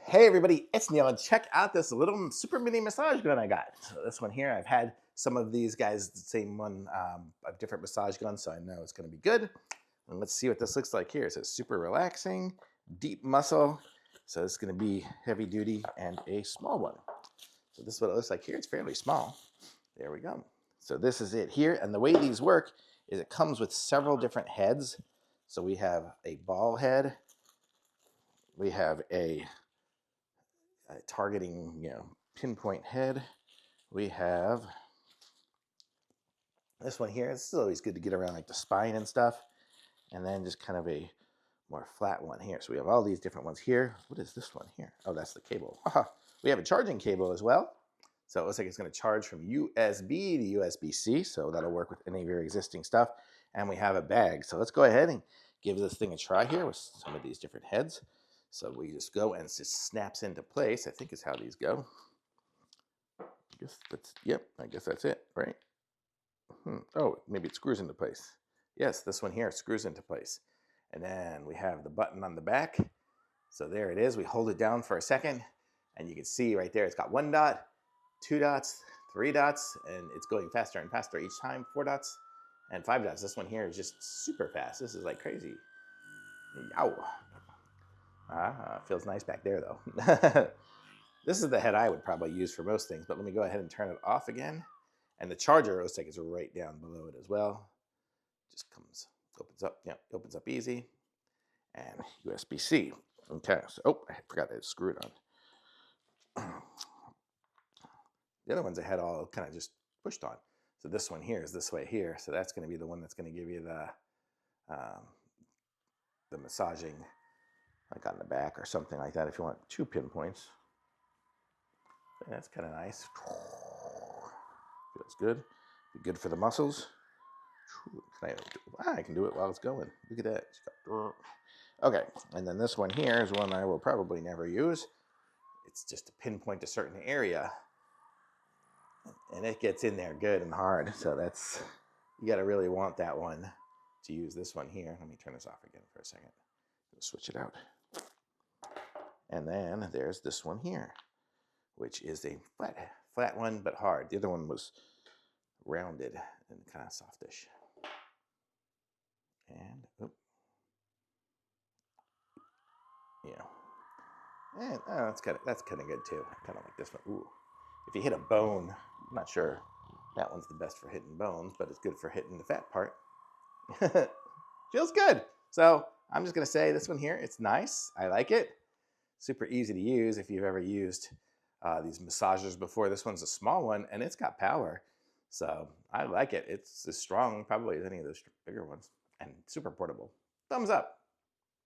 Hey everybody, it's Neil, and check out this little super mini massage gun I got. So this one here, I've had some of these guys, the same one, a different massage gun, so I know it's going to be good. And let's see what this looks like here. It says super relaxing, deep muscle. So it's going to be heavy duty and a small one. So this is what it looks like here. It's fairly small. There we go. So this is it here. And the way these work is it comes with several different heads. So we have a ball head. We have a targeting, pinpoint head. We have this one here. It's still always good to get around like the spine and stuff. And then just kind of a more flat one here. So we have all these different ones here. What is this one here? Oh, that's the cable. We have a charging cable as well. So it looks like it's going to charge from USB to USB-C. So that'll work with any of your existing stuff. And we have a bag. So let's go ahead and give this thing a try here with some of these different heads. So we just go and it just snaps into place, I think is how these go. I guess that's it, right? Oh, maybe it screws into place. Yes, this one here screws into place. And then we have the button on the back. So there it is. We hold it down for a second, and you can see right there, it's got 1 dot, 2 dots, 3 dots, and it's going faster and faster each time, 4 dots and 5 dots. This one here is just super fast. This is like crazy. Yow. Feels nice back there though. This is the head I would probably use for most things, but let me go ahead and turn it off again. And the charger looks like it's right down below it as well. Just opens up, opens up easy. And USB-C. Okay, so, I forgot to screw it on. The other ones I had all kind of just pushed on. So this one here is this way here. So that's going to be the one that's going to give you the massaging, like on the back or something like that if you want 2 pinpoints. That's kind of nice. Feels good. Be good for the muscles. I can do it while it's going. Look at that. Okay, and then this one here is one I will probably never use. It's just to pinpoint a certain area, and it gets in there good and hard. So that's, you got to really want that one to use this one here. Let me turn this off again for a second. Switch it out. And then there's this one here, which is a flat one, but hard. The other one was rounded and kind of softish. And, and that's kind of good too. I kind of like this one. Ooh, if you hit a bone, I'm not sure that one's the best for hitting bones, but it's good for hitting the fat part. Feels good. So I'm just gonna say this one here, it's nice. I like it. Super easy to use if you've ever used these massagers before. This one's a small one and it's got power. So I like it. It's as strong probably as any of those bigger ones and super portable. Thumbs up.